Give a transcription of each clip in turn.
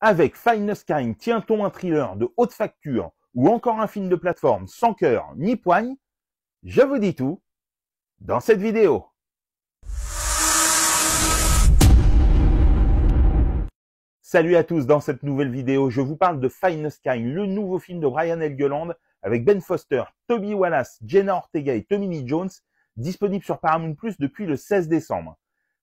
Avec Finest Kind tient-on un thriller de haute facture ou encore un film de plateforme sans cœur ni poigne? Je vous dis tout dans cette vidéo. Salut à tous, dans cette nouvelle vidéo, je vous parle de Finest Kind, le nouveau film de Brian Helgeland avec Ben Foster, Toby Wallace, Jenna Ortega et Tommy Lee Jones, disponible sur Paramount+ depuis le 16 décembre.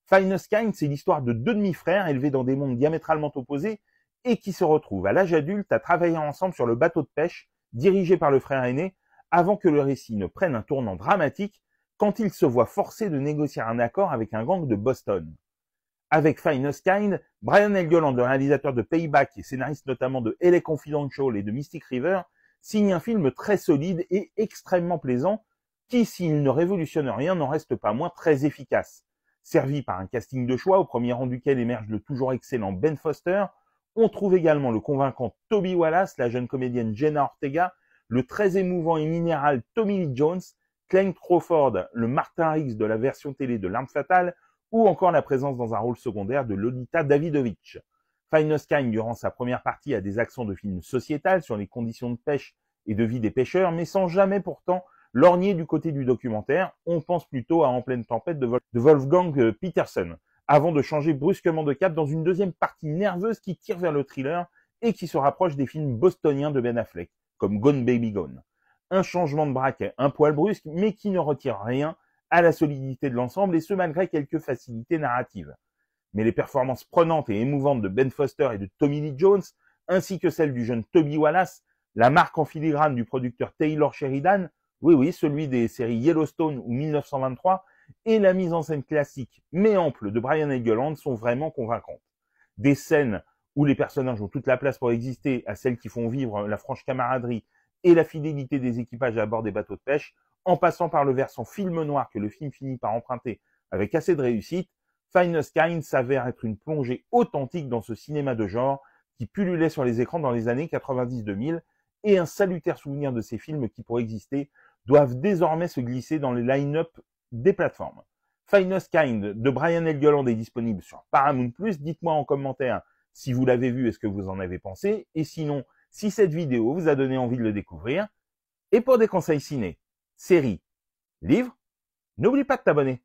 Finest Kind, c'est l'histoire de deux demi-frères élevés dans des mondes diamétralement opposés et qui se retrouvent à l'âge adulte à travailler ensemble sur le bateau de pêche dirigé par le frère aîné avant que le récit ne prenne un tournant dramatique quand ils se voient forcés de négocier un accord avec un gang de Boston. Avec Finest Kind, Brian Helgeland, le réalisateur de Payback et scénariste notamment de LA Confidential et de Mystic River, signe un film très solide et extrêmement plaisant qui, s'il ne révolutionne rien, n'en reste pas moins très efficace. Servi par un casting de choix, au premier rang duquel émerge le toujours excellent Ben Foster, on trouve également le convaincant Toby Wallace, la jeune comédienne Jenna Ortega, le très émouvant et minéral Tommy Lee Jones, Clank Crawford, le Martin Riggs de la version télé de L'Arme Fatale, ou encore la présence dans un rôle secondaire de Lolita Davidovich. Finest Kind, durant sa première partie, a des accents de film sociétal sur les conditions de pêche et de vie des pêcheurs, mais sans jamais pourtant lorgner du côté du documentaire. On pense plutôt à En pleine tempête de Wolfgang Petersen, avant de changer brusquement de cap dans une deuxième partie nerveuse qui tire vers le thriller et qui se rapproche des films bostoniens de Ben Affleck, comme Gone Baby Gone. Un changement de braquet un poil brusque, mais qui ne retire rien à la solidité de l'ensemble, et ce malgré quelques facilités narratives. Mais les performances prenantes et émouvantes de Ben Foster et de Tommy Lee Jones, ainsi que celles du jeune Toby Wallace, la marque en filigrane du producteur Taylor Sheridan, oui, celui des séries Yellowstone ou 1923, et la mise en scène classique mais ample de Brian Helgeland sont vraiment convaincantes. Des scènes où les personnages ont toute la place pour exister, à celles qui font vivre la franche camaraderie et la fidélité des équipages à bord des bateaux de pêche, en passant par le versant film noir que le film finit par emprunter avec assez de réussite, Finest Kind s'avère être une plongée authentique dans ce cinéma de genre qui pullulait sur les écrans dans les années 90-2000, et un salutaire souvenir de ces films qui, pour exister, doivent désormais se glisser dans les line-up des plateformes. Finest Kind de Brian Helgeland est disponible sur Paramount+. Dites-moi en commentaire si vous l'avez vu et ce que vous en avez pensé, et sinon, si cette vidéo vous a donné envie de le découvrir. Et pour des conseils ciné, séries, livres, n'oublie pas de t'abonner.